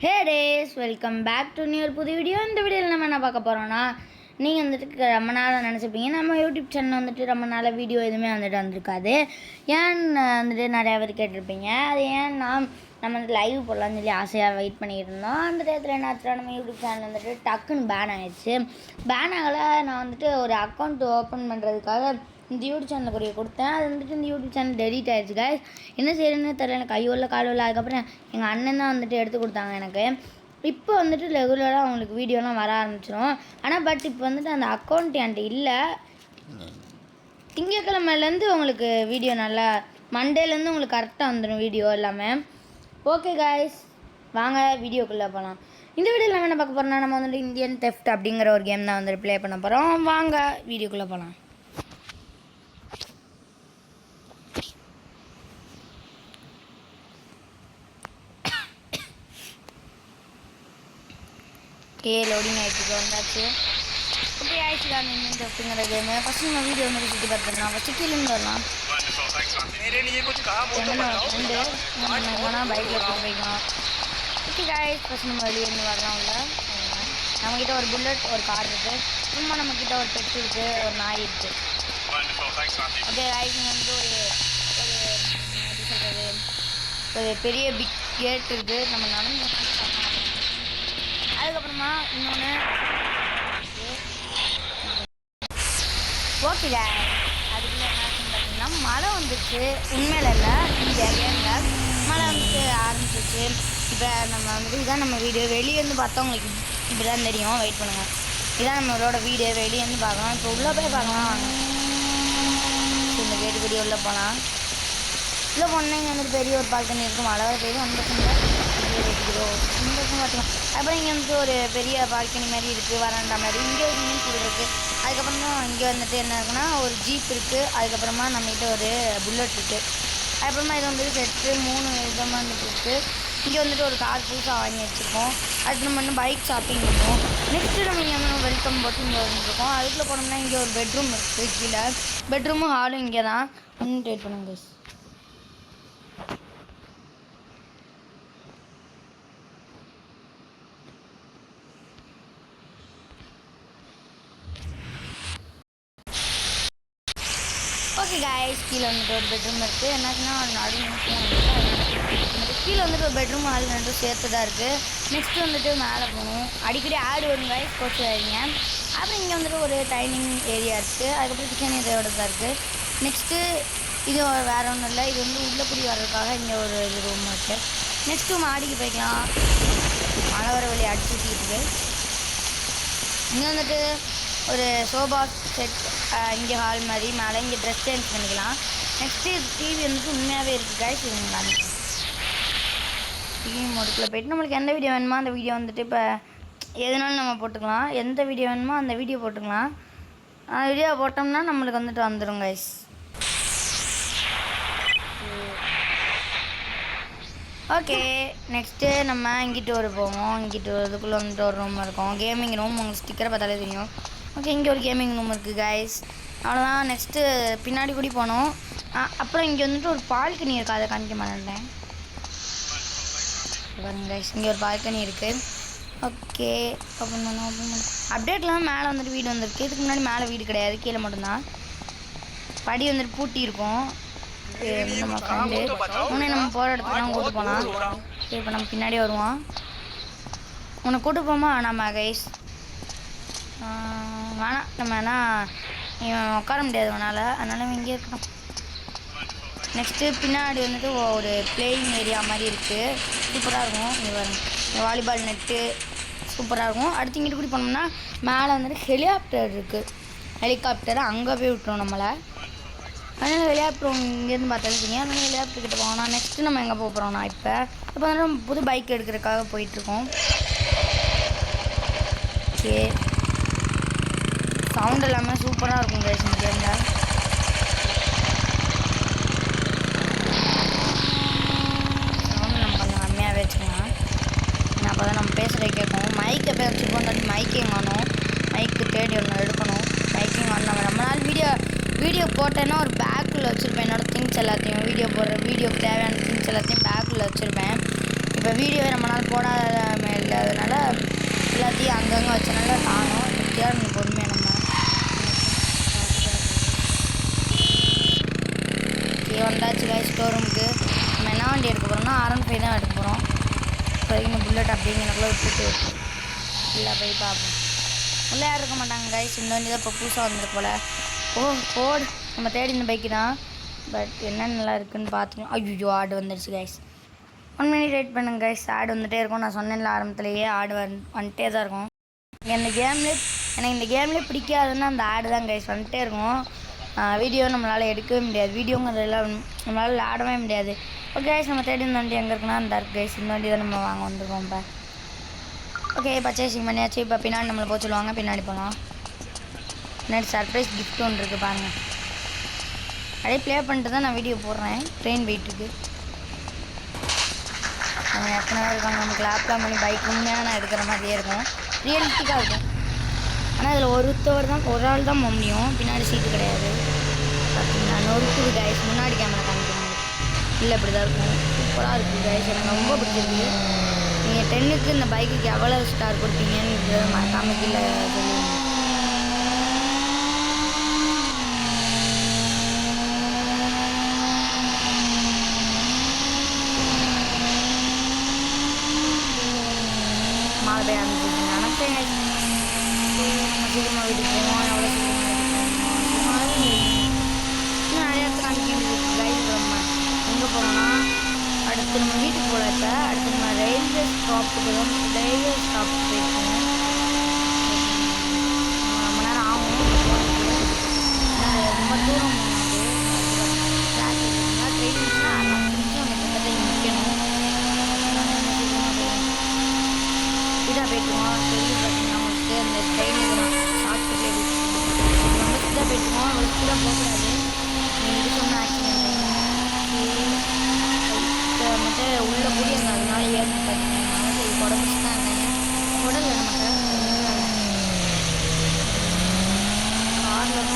Hey days welcome back to new புது video. இந்த வீடியோவில் நம்ம என்ன பார்க்க போகிறோன்னா, நீங்கள் வந்துட்டு ரொம்ப நாளாக நினச்சிப்பீங்க நம்ம யூடியூப் சேனல் வந்துட்டு ரொம்ப நாளாக வீடியோ எதுவுமே வந்துட்டு வந்திருக்காது. ஏன் வந்துட்டு நிறையா பேர் கேட்டிருப்பீங்க. அது ஏன்னா நம்ம வந்து லைவ் போடலான்னு சொல்லி ஆசையாக வெயிட் பண்ணிக்கிட்டு இருந்தோம். அந்த டயத்தில் என்ன ஆச்சுன்னா நம்ம யூடியூப் சேனல் வந்துட்டு டக்குன்னு பேன் ஆகிடுச்சு. பேன் ஆகலை. நான் வந்துட்டு ஒரு அக்கௌண்ட் ஓப்பன் பண்ணுறதுக்காக இந்த யூடியூப் சேனலுக்குரிய கொடுத்தேன். அது வந்துட்டு இந்த யூடியூப் சேனல் டெலிட் ஆகிடுச்சு கைஸ். என்ன செய்யணுன்னு தெரியல, எனக்கு கையோல காலோல. அதுக்கப்புறம் எங்கள் அண்ணன் தான் வந்துட்டு எடுத்து கொடுத்தாங்க எனக்கு. இப்போ வந்துட்டு ரெகுலராக அவங்களுக்கு வீடியோலாம் வர ஆரம்பிச்சிடும். ஆனால் இப்போ வந்துட்டு அந்த அக்கௌண்ட் என்கிட்ட இல்லை. திங்கக்கிழமையிலேருந்து உங்களுக்கு வீடியோ நல்லா, மண்டேலேருந்து உங்களுக்கு கரெக்டாக வந்துடும் வீடியோ எல்லாமே. ஓகே கைஸ், வாங்க வீடியோக்குள்ளே போகலாம். இந்த வீடியோவில் நம்ம என்ன பார்க்க போகிறோம்னா, நம்ம வந்துட்டு இந்தியன் தெஃப்ட் அப்படிங்கிற ஒரு கேம் தான் வந்துட்டு ப்ளே பண்ண போகிறோம். வாங்க வீடியோக்குள்ளே போகலாம். லோடிங் ஆகிட்டு வந்தாச்சு. ஓகே ஆயிடுச்சு தான் இந்தியன் தெஃப்ட்டுங்கிற கேமு. ஃபஸ்ட்டு நம்ம வீடியோ வந்து சுற்றி பார்த்துக்கலாம். ஃபஸ்ட்டு கீழேருந்து வரலாம். போனால் பைக்கில் போட்டு போய்க்கலாம். ஓகே காய்ஸ், ஃபஸ்ட் நம்ம வெளியேருந்து வரலாம். உள்ள நம்மக்கிட்ட ஒரு புல்லட், ஒரு கார் இருக்குது. சும்மா நம்மக்கிட்ட ஒரு பெட் இருக்குது, ஒரு நாய் இருக்குது. ஓகே காய்ஸ், வந்து ஒரு எப்படி சொல்கிறது, ஒரு பெரிய பிக் கேட் இருக்குது. நம்ம நடந்து அதுக்கப்புறமா இன்னொன்று ஓகே காய்ஸ், அதுக்குள்ளே என்னாச்சுன்னு பார்த்தீங்கன்னா மழை வந்துச்சு. உண்மையில இல்லை, இந்த கேமில் மழை வந்துட்டு ஆரம்பிச்சிச்சு. இப்போ நம்ம வந்துட்டு இதான் நம்ம வீடியோ. வெளியேருந்து பார்த்தா உங்களுக்கு இப்படி தான் தெரியும். வெயிட் பண்ணுங்கள், இதான் நம்மளோட வீடியோ. வெளியேருந்து பார்க்கலாம். இப்போ உள்ளே போய் பார்க்கலாம் வாங்க. இந்த கேட்டு வீடியோ உள்ளே போகலாம். உள்ளே போனால் இங்கே வந்துட்டு பெரிய ஒரு பால்கனி இருக்குது. மழை வர பெய்யும். அந்த சந்தோஷம் பார்த்துக்கலாம். அப்புறம் இங்கே வந்துட்டு ஒரு பெரிய பால்கனி மாதிரி இருக்குது, வராண்டா மாதிரி. இங்கே ஒரு மீன் கூட இருக்குது. அதுக்கப்புறம் தான் இங்கே வந்துட்டு என்ன இருக்குன்னா ஒரு ஜீப் இருக்குது. அதுக்கப்புறமா நம்மகிட்ட ஒரு புல்லட் இருக்குது. அதுக்கப்புறமா இது வந்துட்டு செட்டு 3 விதமாக வந்துட்டு இருக்குது. இங்கே வந்துட்டு ஒரு கார் புதுசாக வாங்கி வச்சுருக்கோம். அடுத்து நம்ம இன்னும் பைக் ஷாப்பிங் பண்ணுவோம். நெக்ஸ்ட்டு நம்ம இங்கே வெல்கம் போட்டு இங்கே வந்துருக்கோம். அதுக்குள்ளே போனோம்னா இங்கே ஒரு பெட்ரூம் இருக்குது. கீழே பெட்ரூமும் ஹாலும் இங்கே தான். வெயிட் பண்ணுங்க. ஓகே காய்ஸ், கீழே வந்துட்டு ஒரு பெட்ரூம் இருக்குது. என்னாச்சுன்னா கீழே வந்துட்டு ஒரு பெட்ரூம் ஹால் ரெண்டும் சேர்த்து தான் இருக்குது. நெக்ஸ்ட்டு வந்துட்டு மேலே போகணும். அடிக்கடி ஆடு வரும் காய்ஸ், கோச்சு ஆகிங்க. அப்புறம் இங்கே வந்துட்டு ஒரு டைனிங் ஏரியா இருக்குது. அதுக்கப்புறம் கிச்சன் இதோட தான் இருக்குது. நெக்ஸ்ட்டு இது வேறு ஒன்றும் இல்லை, இது வந்து உள்ளக்குடி வர்றதுக்காக இங்கே ஒரு இது ரூம் இருக்குது. நெக்ஸ்ட்டு மாடிக்கு போய்க்கலாம். மழை வர வழி அடிச்சுட்டு இருக்குது. இங்கே வந்துட்டு ஒரு சோபா செட், இங்கே ஹால் மாதிரி. மேலே இங்கே ட்ரெஸ் சேஞ்ச் பண்ணிக்கலாம். நெக்ஸ்ட்டு டிவி வந்துட்டு உண்மையாகவே இருக்குது காய்ஸ். இது காமிக்கலாம். டிவி மோடுக்குள்ளே போய்ட்டு நம்மளுக்கு எந்த வீடியோ வேணுமோ அந்த வீடியோ வந்துட்டு இப்போ எதுனாலும் நம்ம போட்டுக்கலாம். எந்த வீடியோ வேணுமோ அந்த வீடியோ போட்டுக்கலாம். அந்த வீடியோ போட்டோம்னா நம்மளுக்கு வந்துட்டு வந்துடும் காய்ஸ். ஓகே, நெக்ஸ்ட்டு நம்ம இங்கிட்டு ஒரு போவோம். இங்கிட்டு இதுக்குள்ளே வந்துட்டு ஒரு ரூம் இருக்கும், கேமிங் ரூம். உங்களுக்கு ஸ்டிக்கரை பார்த்தாலே தெரியும். ஓகே, இங்கே ஒரு கேமிங் ரூம் இருக்குது காய்ஸ். அவ்வளோதான். நெக்ஸ்ட்டு பின்னாடி கூடி போனோம். அப்புறம் இங்கே வந்துட்டு ஒரு பால்கனி இருக்குது, அதை காமிக்க மாட்டேன் பாருங்க காய்ஸ். இங்கே ஒரு பால்கனி இருக்குது. ஓகே, ஓப்பன் பண்ணோம். அப்டேட்லாம் மேலே வந்துட்டு வீடு வந்துருக்கு. இதுக்கு முன்னாடி மேலே வீடு கிடையாது, கீழே மட்டும்தான். படி வந்துட்டு பூட்டி இருக்கும். நம்ம ஃப்ரெண்டு உன்னை நம்ம போகிற இடத்துக்குலாம் கூப்பிட்டு போகலாம். இப்போ நம்ம பின்னாடி வருவோம். உன்னை கூப்பிட்டு போமா நம்ம கைஸ் வேணாம். நம்ம ஏன்னா இவன் உட்கார முடியாது அவனால், அதனால் இங்கே இருக்கணும். நெக்ஸ்ட்டு பின்னாடி வந்துட்டு ஒரு பிளேயிங் ஏரியா மாதிரி இருக்குது. சூப்பராக இருக்கும். இங்கே வரும் வாலிபால் நெட்டு சூப்பராக இருக்கும். அடுத்து இங்கிட்டு கூடி போனோம்னா மேலே வந்துட்டு ஹெலிகாப்டர் இருக்குது. ஹெலிகாப்டரை அங்கே போய் விட்டுரும் நம்மளை. அதனால் ஹெலிகாப்டர் இங்கேருந்து பார்த்தாலும் தெரியும். அதனால் ஹெலிகாப்டர் கிட்ட போகணும். நெக்ஸ்ட்டு நம்ம எங்கே போக போகிறோம்னா இப்போ வந்து நம்ம புது பைக் எடுக்கிறதுக்காக போயிட்டுருக்கோம். ஓகே, சவுண்ட் எல்லாமே சூப்பராக இருக்கும் கைஸ் இந்த கேமில். சவுண்டு நம்ம கொஞ்சம் கம்மியாகவே வச்சுக்கலாம். ஏன்னா அப்போ தான் நம்ம பேசுகிறத கேட்கும். மைக்கை போய் வச்சுருக்கோம். மைக்கையும் காணும். மைக்கு தேடி ஒன்று எடுக்கணும். மைக்கையும் காணும். நம்ம ரொம்ப நாள் வீடியோ போட்டேன்னா ஒரு பேக்கில் வச்சுருப்பேன். என்னோடய திங்ஸ் எல்லாத்தையும், வீடியோக்கு தேவையான திங்ஸ் எல்லாத்தையும் பேக்கில் வச்சுருப்பேன். இப்போ வீடியோவை ரொம்ப நாள் போடாத அங்கங்கே வச்சனால காணும் தேடணும் பொறுமையாக நம்ம. ஓகே வந்தாச்சு கைஸ் ஸ்டோர் ரூமுக்கு. நம்ம என்ன வண்டி எடுக்க போகிறோம்னா R15 தான் எடுக்க போகிறோம். இப்போதைக்கு புல்லட் அப்படிங்கிறக்குள்ள விட்டுட்டு இல்லை போய் பார்ப்போம். உள்ளே யாரும் இருக்க மாட்டாங்க கைஸ். இந்த வண்டி தான் இப்போ புதுசாக வந்துருக்கு போல். ஃபோர்டு நம்ம தேடி இந்த பைக்கு தான். பட் என்ன நல்லா இருக்குதுன்னு பார்த்துக்கலாம். ஐயோ ஆடு வந்துடுச்சு கைஸ். 1 minute வெயிட் பண்ணுங்க கைஸ். ஆடு வந்துகிட்டே இருக்கும். நான் சொன்னேன்ல ஆரம்பத்துலேயே ஆடு வந்துட்டே தான் இருக்கும். எனக்கு இந்த கேம்லேயே பிடிக்காதுன்னா அந்த ஆடு தான் கைஸ் வந்துகிட்டே இருக்கும். வீடியோ நம்மளால் எடுக்கவே முடியாது. வீடியோங்கிறதெல்லாம் நம்மளால் விளாடவே முடியாது. ஓகே கைஸ் நம்ம தேடி இந்த வண்டி எங்கே இருக்குன்னா அந்த இருக்கு கைஸ். இந்த வண்டி தான் நம்ம வாங்க வந்துருக்கோம் இப்போ. ஓகே பர்ச்சேசிங் பண்ணியாச்சு. இப்போ பின்னாடி நம்மளை போக சொல்லுவாங்க. பின்னாடி போகலாம். பின்னாடி சர்ப்ரைஸ் கிஃப்ட் ஒன்று இருக்குது பாருங்கள். அப்படியே ப்ளே பண்ணிட்டு தான் நான் வீடியோ போடுறேன். ட்ரெயின் போயிட்டுருக்கு. அவங்க எத்தனை பேர் இருக்காங்க. நமக்கு லேப்லாம் பண்ணி பைக் உண்மையாக நான் எடுக்கிற மாதிரியே இருக்கும். ரியலிஸ்டிக்காக இருக்கும். ஆனால் அதில் ஒரு ஆள் தான் போக முடியும். பின்னாடி சீட்டு கிடையாது. பார்த்தீங்கன்னா நொறுக்குது கைஸ். முன்னாடி கேமரா காமிக்கணும். இல்லை இப்படி தான் இருக்கும். சூப்பராக இருக்குது கைஸ். எனக்கு ரொம்ப பிடிச்சிருக்கு. நீங்கள் 10க்கு இந்த பைக்குக்கு எவ்வளோ ஸ்டார் கொடுப்பீங்கன்னு மறக்காம கீழே சொல்லுவீங்க. மாலை போய் அனுப்பிச்சு நினச்சேன். சீக்கிரமாக வீட்டுக்கு போவோம். எவ்வளோ சீக்கிரமாக வீட்டுக்கு இன்னும் நிறைய இடத்துல காமிக்க கைடு ரொம்ப எங்கே போகிறோம்னா அடுத்து நம்ம வீட்டுக்கு போகல. இப்போ அடுத்து நம்ம ரயில்வே ஸ்டாப்புக்கு போயிருக்கோம். ரொம்ப நேரம் ஆகும் ரொம்ப தூரம் ட்ரெயின் நிற்கணும். ஸ்பீடாக போயிட்டுருவோம். ட்ரெயின் பார்த்தீங்கன்னா அவங்களுக்கு அந்த ட்ரெயின் சாப்பிட்டு ரொம்ப ஸ்பீடாக போயிட்டுருவோம். அவ்வளோ ஸ்பீடாக போகக்கூடாது. இது சொன்ன ஆக்சிடென்ட் மட்டும் உள்ளே கூடி அந்த அதனால ஏறிட்டு பார்த்தீங்கன்னா சரி உடம்புச்சு தான் இருக்காங்க. உடல் நமக்கு காரில்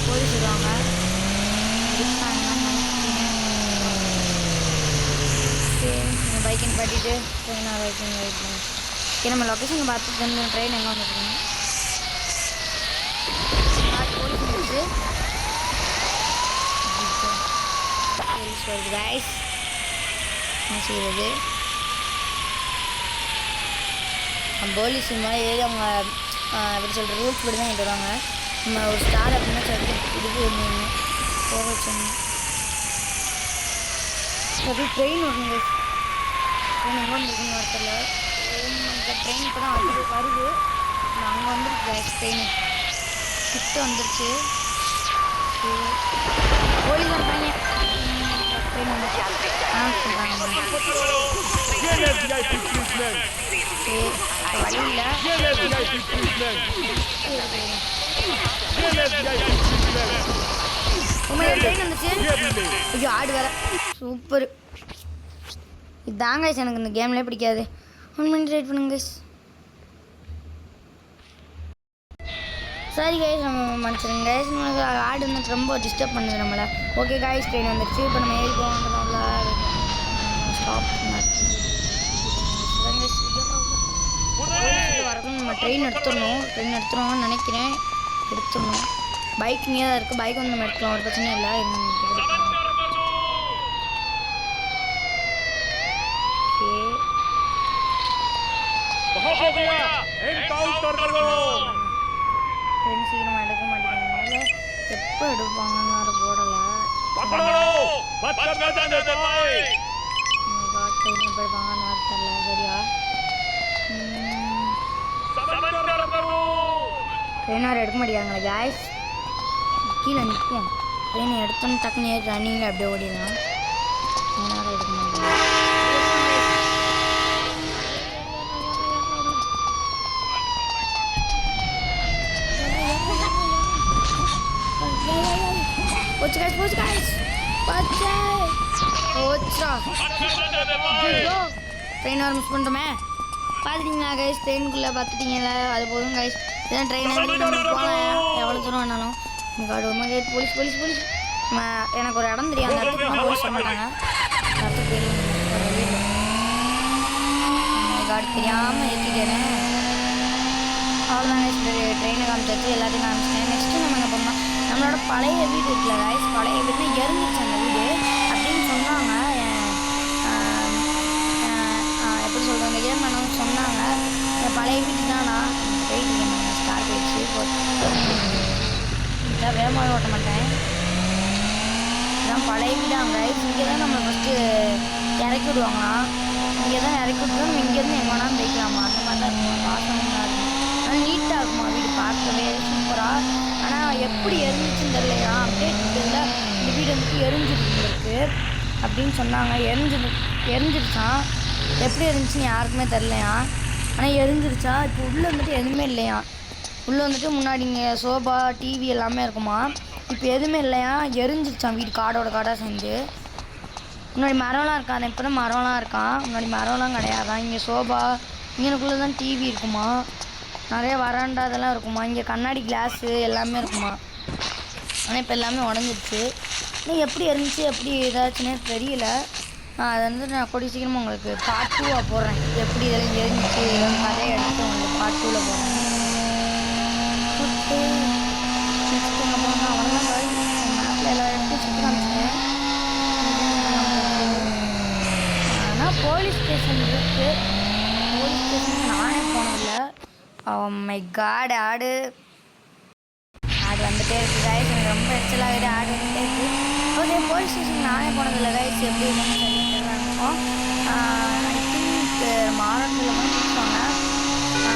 போலீஸ் வருவாங்க. பைக்கிங் பாட்டிட்டு ட்ரெயினாக பைக்கிங் வெயிட் பண்ணி ஓகே நம்ம லொக்கேஷன் பார்த்து தெரிஞ்ச ட்ரெயின் எங்கே வந்துருக்கோம். போலீஸ் வந்துச்சு. போலீஸ் வருது கைஸ். என்ன செய்கிறது போலீஸ் இந்த மாதிரி ஏறி அவங்க எப்படி சொல்கிற ரூல்ஸ் படி தான் எங்கிட்டு வருவாங்க. நம்ம ஒரு ஸ்டார் அப்படின்னா சொல்லிட்டு இதுக்கு போக வச்சோம். அப்படி ட்ரெயின் வரணுங்க. ட்ரெயின் எங்கே வந்துருக்குன்னு வரல. இந்த ட்ரெயின் இப்போ தான் வருது. அங்கே வந்துருக்கு கைஸ். ட்ரெயின் கிட்ட வந்துருச்சு. போலீஸ் இருப்பாங்க. ட்ரெயின் வந்துச்சு. வழி இல்லை. ட்ரெயின் வந்துச்சு. ஐயோ ஆடு வேற. சூப்பர். இதுதாங்க எனக்கு இந்த கேம்லேயே பிடிக்காது. 1 minute வெயிட் பண்ணுங்க கைஸ். சரி கைஸ் நம்ம மனுஷங்க கைஸ். நம்மளுக்கு ஆடு வந்து ரொம்ப டிஸ்டர்ப் பண்ணுது நம்மளை. ஓகே கைஸ் ட்ரெயின் வந்துடுச்சு. இப்போ நம்ம ஏறி போகிறோம்ல ஸ்டாப் வரணும். நம்ம ட்ரெயின் எடுத்துடணும்னு நினைக்கிறேன். எடுத்துடணும். பைக் இங்கே தான் இருக்குது. பைக் வந்து நம்ம எடுத்துக்கலாம். ஒரு பிரச்சனையும் இல்லை. ட்ரெயின் சீக்கிரமாக எடுக்க மாட்டேங்கிறாங்க. எப்போ எடுப்பாங்கன்னு வேறு போடலை. ட்ரெயின் எப்போ எடுப்பாங்கன்னு வேறு தரல. சரியா ட்ரெயின் வேறு எடுக்க மாட்டேங்கிறாங்களே கேஸ். கீழே நிற்போம். ட்ரெயினை எடுத்தோன்னு டக்குனு ரன்னிங்கில் அப்படியே ஓடிடலாம். நேரம் எடுக்க மாட்டேங்க. போச்சு guys. ட்ரெயின் வர மிஸ் பண்ணிட்டோமே. பார்த்துட்டிங்களா கைஸ்? ட்ரெயினுக்குள்ளே பார்த்துட்டிங்களா? அது போதும் கைஸ். இதான் ட்ரெயின் போகலாம். எவ்வளோ தூரம் வேணாலும் எனக்கு அது ஒரு மாதிரி போலீஸ் எனக்கு ஒரு இடம் தெரியும். அந்த இடத்துக்கு போலீஸ் வர மாட்டாங்க. இடத்துக்கு கார்டு தெரியாமல் ஏற்றிட்டேனே. அவ்வளோதாங்க ட்ரெயினை காமிச்சாச்சு, எல்லாத்தையும் காமிச்சிட்டேன். நெக்ஸ்ட்டு நம்ம என்ன பண்ணோம், நம்மளோட பழைய வீடு இருக்குல்ல கைஸ், பழைய வீடுனா எரிஞ்சிச்சு அந்த வீடு அப்படின்னு சொன்னாங்க. எப்படி சொல்கிறது, இந்த கேம் வேணும்னு சொன்னாங்க. பழைய வீட்டு தான் நான் போயிட்டு இருக்கேன். ஸ்டார்ட் ஆகிடுச்சு. இதான் வேகமாக ஓட்ட மாட்டேன். இதுதான் பழைய வீடாங்க. இங்கே தான் நம்ம ஃபஸ்ட்டு இறக்கி விடுவாங்களாம். இங்கே தான் இறக்கி விட்டுருவோம். நம்ம இங்கேருந்து எங்கே வேணாலும் போய்க்கலாமா, அந்த மாதிரி தான் இருக்கும். வாசனமாக இருக்கும். ஆனால் நீட்டாக இருக்குமா வீடு பார்க்கவே சூப்பராக. ஆனால் எப்படி எரிஞ்சிச்சுன்னு தெரியலையா, அப்டேட் இதில் இந்த வீடு வந்துட்டு எரிஞ்சிருக்கு அப்படின்னு சொன்னாங்க. எரிஞ்சிருச்சான். எப்படி இருந்துச்சுன்னு யாருக்குமே தெரிலையா, ஆனால் எரிஞ்சிருச்சா. இப்போ உள்ளே வந்துட்டு எதுவுமே இல்லையா. உள்ளே வந்துட்டு முன்னாடி இங்கே சோபா டிவி எல்லாமே இருக்குமா. இப்போ எதுவுமே இல்லையா, எரிஞ்சிருச்சான் வீடு காடோட காடாக சேர்ந்து. முன்னாடி மரம்லாம் இருக்காது, இப்போ தான் மரம்லாம் இருக்கான். முன்னாடி மரம்லாம் கிடையாதான். இங்கே சோபா, இங்கனுக்குள்ளே தான் டிவி இருக்குமா. நிறைய வராண்டா அதெல்லாம் இருக்குமா. இங்கே கண்ணாடி கிளாஸு எல்லாமே இருக்குமா. ஆனால் இப்போ எல்லாமே உடஞ்சிருச்சு. இன்னும் எப்படி இருந்துச்சு எப்படி ஏதாச்சுன்னே தெரியல. அது வந்து நான் கூடிய சீக்கிரமாக உங்களுக்கு பார்ட் 2 போடுறேன். எப்படி இதெல்லாம் எரிஞ்சிச்சு நிறைய எடுத்து உங்களுக்கு பார்ட் 2 போடுறேன். நெக்ஸ்ட் என்ன பண்ணால் அவ்வளோதான். மேப்பில் எல்லா இடத்தையும் சுற்றி காமிச்சிட்டேன். ஆனால் போலீஸ் ஸ்டேஷன் இருக்குது. போலீஸ் ஸ்டேஷனுக்கு நானே போனதில்லை. மை காட், ஆடு வந்துகிட்டே இருக்குது கைஸ். எனக்கு ரொம்ப எரிச்சலாகுது. ஆடு வந்துகிட்டே இருக்குது. ஓகே, போலீஸ் ஸ்டேஷனுக்கு நானே போனதில்லை கைஸ். எப்படி இருக்குன்னு சொல்லி இருக்கும். ஐ திங்க் மாவட்டத்தில் கூட பிடிப்பாங்க. ஏன்னா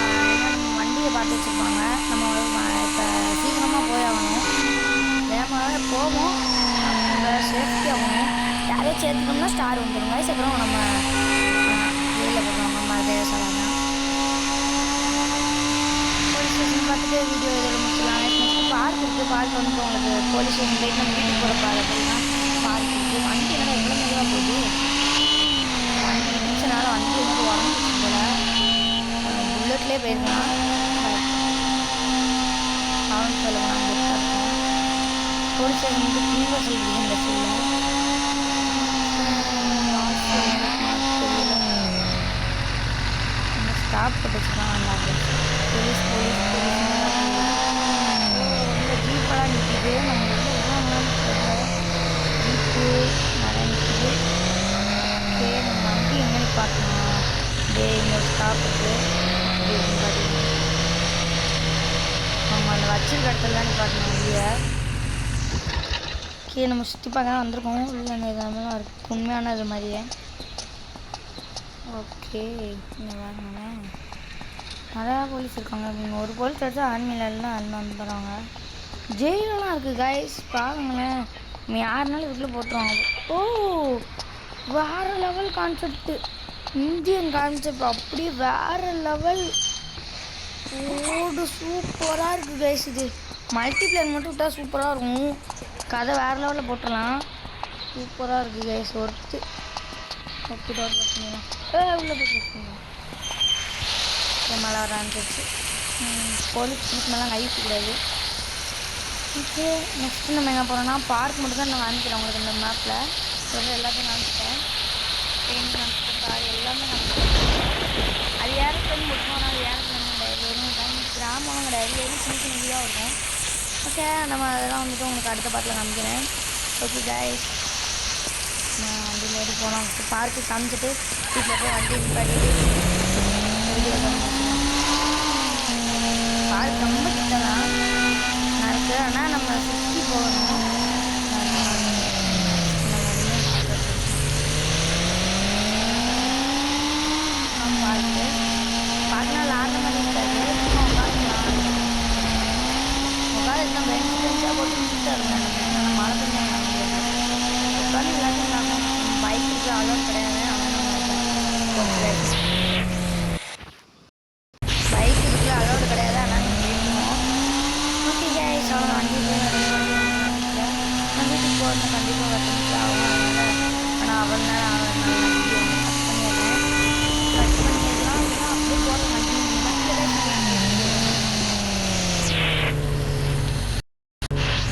நம்ம வண்டியை பார்த்து வச்சுருப்பாங்க. நம்ம இப்போ சீக்கிரமாக போய் ஆகணும். வேகமாகவே போவோம். சேஃப்டியாக ஆகணும். யாரையும் சேர்த்துக்கணும்னா ஸ்டார் வந்துடும் கைஸ். அப்புறம் நம்ம வெளியில் போடுறோம். நம்ம அதே சொல்லலாம். போலீஸ் ஸ்டேஷன் பார்த்துட்டு வீடியோ இதில் முடிச்சலாம். நெக்ஸ்ட்டு பார்க் இருக்குது. பார்க் வந்து உங்களுக்கு போலீஸ் ஸ்டேஷன் போயிட்டு நம்ம வீட்டுக்கு போகிற அப்படின்னா பார்க் இருக்குது. வண்டி என்னடா எவ்வளோ மெதுவாக போகுது. வண்டி இடிச்சனால வண்டி வந்து உடஞ்சிச்சு போல். புல்லட்லேயே போயிருக்கலாம். அவன் சொல்லலாம் போலீஸ் ஸ்டேஷன் வந்து தீவிர சொல்லிட்டு இந்த சொல்ல ஸ்டாப் போட்டு வச்சுக்கலாம். நல்லா போலீஸ் போலீஸ் போலீஸ் இந்த ஜீப்பெல்லாம் நிற்கிது. நம்ம ஜீப்பு நிறையா நிற்கிது. ஓகே, நம்ம வண்டி எங்கே பார்க்கணும். டே இங்கே ஸ்டாப் இருக்குது. நம்ம அந்த வச்சிருக்க இடத்துல தான் பார்க்கணும் வண்டியை. ஓகே, நம்ம சுற்றி பார்க்க வந்திருக்கோம். இல்லை இதெல்லாம் இருக்குது உண்மையான இது மாதிரியே. ஓகே, இங்கே வாங்கினேன். நிறையா போலீஸ் இருக்காங்க. நீங்கள் ஒரு போலீஸ் எடுத்து ஆர்மியிலலாம் அண்ணன் வந்துடுறாங்க. ஜெயிலெலாம் இருக்குது கைஸ், பாருங்களேன். நம்ம யாருனாலும் இதுக்குள்ளே போட்டுருவாங்க. ஓ, வேறு லெவல் கான்செப்ட்டு. இந்தியன் கான்செப்ட் அப்படியே வேறு லெவல். ஓடு சூப்பராக இருக்குது கைஸ். இது மல்டிப்ளேயர் மட்டும் விட்டால் சூப்பராக இருக்கும். கதை வேறு லெவலில் போட்டுடலாம். சூப்பராக இருக்குது கைஸ். ஒர்த்து. ஓகே, உள்ளே போய் மேலே வர ஆரம்பிச்சிச்சு. போலீஸ் மேலாம் கை கூடாது. ஓகே, நெக்ஸ்ட்டு நம்ம எங்கே போகிறோம்னா பார்க் மட்டும் தான் நான் காமிக்கிறேன் உங்களுக்கு இந்த மேப்பில். சொல்கிற எல்லாத்தையும் காமிச்சிட்டேன். ட்ரெயின் காமிச்சிட்டேன், கார் எல்லாமே காமிச்சிட்டேன். அது ஏரோப்ளேன் மட்டும் ஆனால் அது ஏரோப்ளேன் கிடையாது. வெறும் கிராமம் கிடையாது. வெறும் சின்ன சின்ன வீடாக இருக்கும். ஓகே, நம்ம அதெல்லாம் வந்துட்டு உங்களுக்கு அடுத்த பாட்டில் காமிக்கிறேன். ஓகே கைஸ், நான் வண்டியில் ஏறி போனோம். பார்க்கு காமிச்சிட்டு வீட்டில் போய் வண்டி நிப்பாட்டிட்டு பார்க் ரொம்ப கிட்ட தான் நான் இருக்குது. ஆனால் நம்ம சுற்றி போகணும். பார்க்கலாம் ஆடுற மாதிரி இருக்காது. உட்காந்துக்கலாம். உட்காந்து நம்ம பெஞ்சு பெஞ்சாக போட்டு நீட்டாக இருந்தாங்க. நம்ம மழை பெஞ்சாங்க உட்காந்து எல்லாத்தையும் பார்க்கணும். பைக் இருக்குது அவ்வளோ கிடையாது. பைக் இருக்குது அலோடு கிடையாது. ஆனால் நம்ம போயிருக்கோம். ஓகே கைஸ், அவ்வளோ வண்டி நான் வீட்டுக்கு போகிறது கண்டிப்பாக 10 நிமிஷம் ஆகும். ஆனால் அவ்வளோ நேரம் ஆகும். கட் பண்ணிடலாம். அப்படியே போகிற வண்டி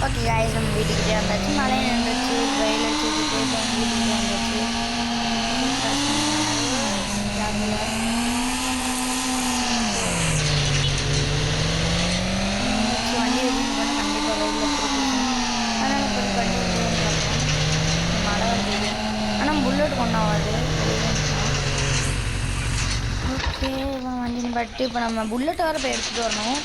ஓகே கைஸ், நம்ம வீட்டுக்கிட்டே வந்தாச்சு. மழை நின்றுச்சு, வெயில் அடிச்சுட்டு வீட்டுக்கிட்டே வந்தாச்சு. புல்லட் கொண்டாவது. ஓகே வண்டி பட்டு இப்போ நம்ம புல்லட்டை வர போய் எடுத்துகிட்டு வரணும்.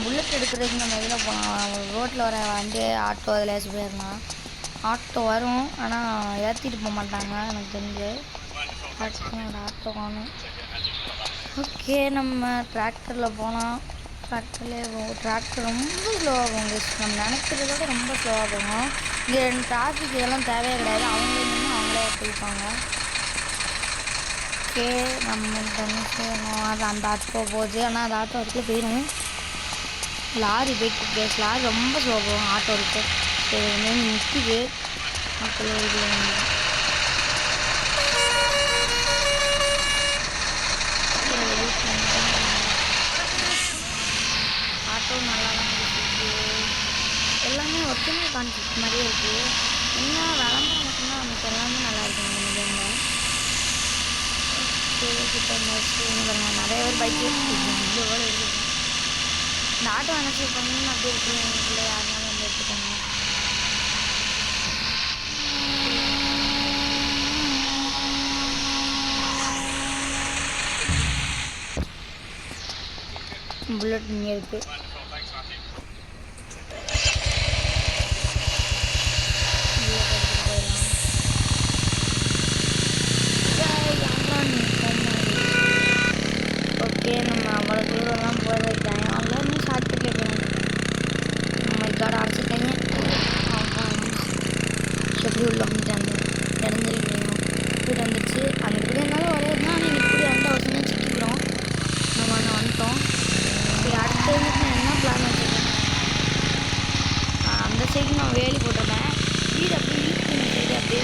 புல்லட் எடுக்கிறதுக்கு நம்ம எதில் போகலாம்? ரோட்டில் வர வண்டி ஆட்டோ அதில் ஏசி போயிடலாம். ஆட்டோ வரும் ஆனால் ஏற்றிட்டு போக மாட்டாங்க எனக்கு தெரிஞ்சு. ஆட்டோ காணும். ஓகே நம்ம டிராக்டரில் போகலாம். டிராக்டர் ரொம்ப ஸ்லோவாக போகும். நம்ம நினைக்கிறதோட ரொம்ப ஸ்லோவாக போகும். இங்கே டிராஃபிக் இதெல்லாம் தேவையே கிடையாது. அவங்களே நின்று அவங்களே போய்ப்பாங்க. ஓகே நம்ம என்ன செய்யணும்? அது அந்த ஆட்டோ போகுது ஆனால் அந்த ஆட்டோ அதுக்குள்ளே போயிடும். லாரி போயிட்டு லாரி ரொம்ப ஸ்லோவாக போகும் ஆட்டோ இருக்கு. சரி நிற்கிது ஆட்டோ இது. ஆட்டோ நல்லா தான் இருக்குது. எல்லாமே ஒற்றுமை கான்செப்ட் மாதிரியே இருக்குது. என்ன விளம்பரம் மட்டும்தான் நமக்கு எல்லாமே நல்லா இருக்குது இந்த மீடியமில். கிட்ட நிறைய பேர் பைக்கு இவ்வளோ எடுத்துருக்கோம். இந்த ஆட்டோ நினச்சி பண்ணணும்னு அப்படியே இருக்குல்ல, யாருனாலும் வந்து எடுத்துக்கோங்க. புல்லட் இங்கே இருக்குது. ஓகே நம்ம அவ்வளோ தூரம்லாம் போகிறது டைம் இல்லை. இன்னும் ஷார்ட்கட்டில் போகணும். நம்ம இதோட அரைச்சிட்டேங்க. எப்படி உள்ள வந்துட்டாங்க இடந்துருக்கணும். இப்படி வந்துச்சு. அந்த இப்படி இருந்தாலும் ஒரே தான். ஆனால் இப்படி வந்த வருஷமே சிக்கிக்கிறோம். நம்ம வந்துட்டோம். சரி அடுத்த டைமுக்கு நான் என்ன பிளான் வச்சுருக்கேன்? அந்த சைடு நான் வேலி போட்டிருக்கேன். வீடு அப்படியே இழுத்து இந்த சைடு அப்படியே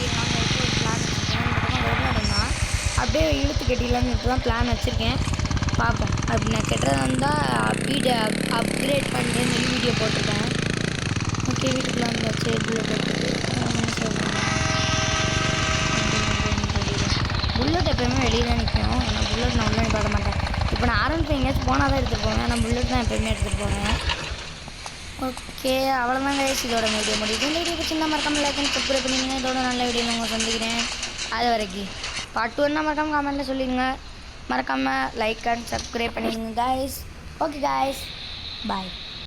பிளான் வச்சுருக்கேன். இந்த பக்கம் வெறும் தான் அப்படியே இழுத்து கட்டிடலான்னு தான் பிளான் வச்சுருக்கேன். பார்ப்போம். அப்படி நான் கெட்டதாக இருந்தால் வீடை அப்கிரேட் பண்ணுறேன்னு சொல்லி வீடியோ போட்டிருக்கேன். ஓகே வீட்டுக்குள்ளே வந்தாச்சு. புல்லட் எடுத்துட்டு புல்லட் எப்போயுமே வெளியே தான் நிற்கும். ஏன்னா புல்லட் நான் உள்ளே பார்க்க மாட்டேன். இப்போ நான் ஆரம்பிச்சு எங்கேயாச்சும் போனால் தான் எடுத்துகிட்டு போவேன். ஆனால் புல்லட் தான் எப்போயுமே எடுத்துகிட்டு போவேன். ஓகே அவ்வளோதான் கைஸ். இதோட வீடியோ முடியுது. இந்த வீடியோ சின்ன மறக்காமல் லைக் பண்ணி சப்ஸ்கிரைப் பண்ணிங்கன்னா இதோட நல்ல வீடியோ உங்களை சந்திக்கிறேன். அது வரைக்கும் பார்ட் 2 மறக்காமல் கமெண்ட்டில் சொல்லிடுங்க. மறக்காமல் லைக் அண்ட் சப்ஸ்கிரைப் பண்ணிடுங்க கைஸ். Okay guys bye.